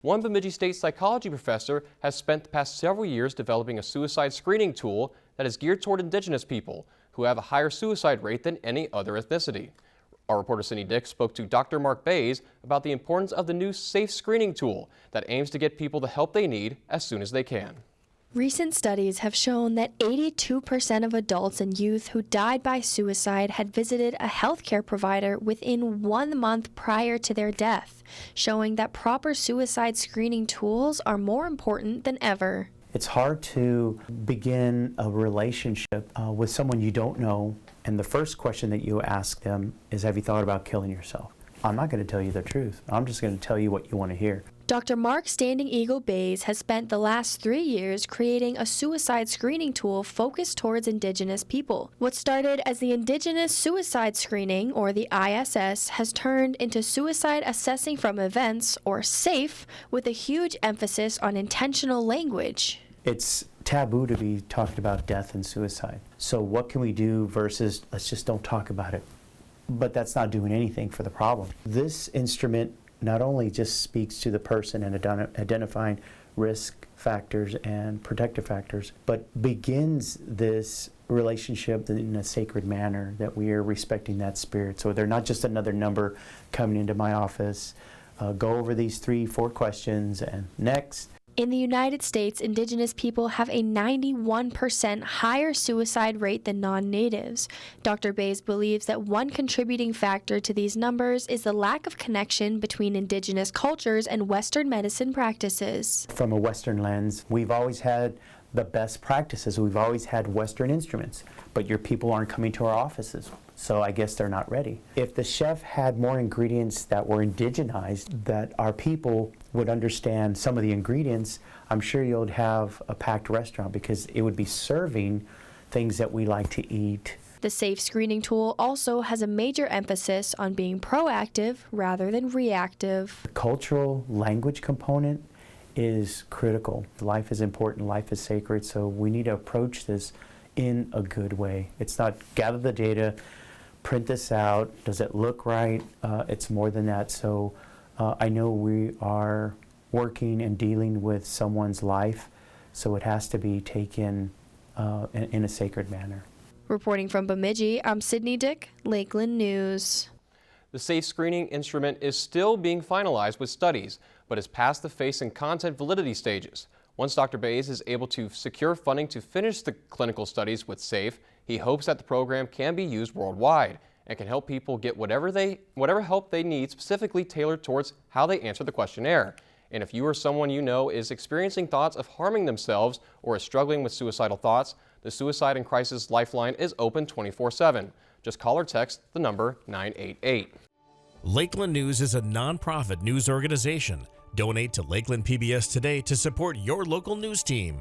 One Bemidji State psychology professor has spent the past several years developing a suicide screening tool that is geared toward Indigenous people who have a higher suicide rate than any other ethnicity. Our reporter Cindy Dick spoke to Dr. Mark Bays about the importance of the new safe screening tool that aims to get people the help they need as soon as they can. Recent studies have shown that 82% of adults and youth who died by suicide had visited a healthcare provider within 1 month prior to their death, showing that proper suicide screening tools are more important than ever. It's hard to begin a relationship with someone you don't know, and the first question that you ask them is, have you thought about killing yourself? I'm not going to tell you the truth. I'm just going to tell you what you want to hear. Dr. Mark Standing Eagle Bays has spent the last 3 years creating a suicide screening tool focused towards Indigenous people. What started as the Indigenous Suicide Screening, or the ISS, has turned into Suicide Assessing from Events, or SAFE, with a huge emphasis on intentional language. It's taboo to be talking about death and suicide. So what can we do versus let's just don't talk about it? But that's not doing anything for the problem. This instrument not only just speaks to the person and identifying risk factors and protective factors, but begins this relationship in a sacred manner, that we are respecting that spirit. So they're not just another number coming into my office, go over these 3-4 questions and next. In the United States, Indigenous people have a 91% higher suicide rate than non-natives. Dr. Bays believes that one contributing factor to these numbers is the lack of connection between Indigenous cultures and Western medicine practices. From a Western lens, we've always had the best practices. We've always had Western instruments, but your people aren't coming to our offices, so I guess they're not ready. If the chef had more ingredients that were indigenized, that our people would understand some of the ingredients, I'm sure you'd have a packed restaurant because it would be serving things that we like to eat. The SAFE screening tool also has a major emphasis on being proactive rather than reactive. The cultural language component is critical. Life is important, life is sacred, so we need to approach this in a good way. It's not gather the data, print this out, does it look right? It's more than that. So I know we are working and dealing with someone's life, so it has to be taken in a sacred manner. Reporting from Bemidji, I'm Sydney Dick, Lakeland News. The safe screening instrument is still being finalized with studies, but has passed the face and content validity stages. Once Dr. Bays is able to secure funding to finish the clinical studies with SAFE, he hopes that the program can be used worldwide and can help people get whatever help they need, specifically tailored towards how they answer the questionnaire. And if you or someone you know is experiencing thoughts of harming themselves or is struggling with suicidal thoughts, the Suicide and Crisis Lifeline is open 24/7. Just call or text the number 988. Lakeland News is a nonprofit news organization. Donate to Lakeland PBS today to support your local news team.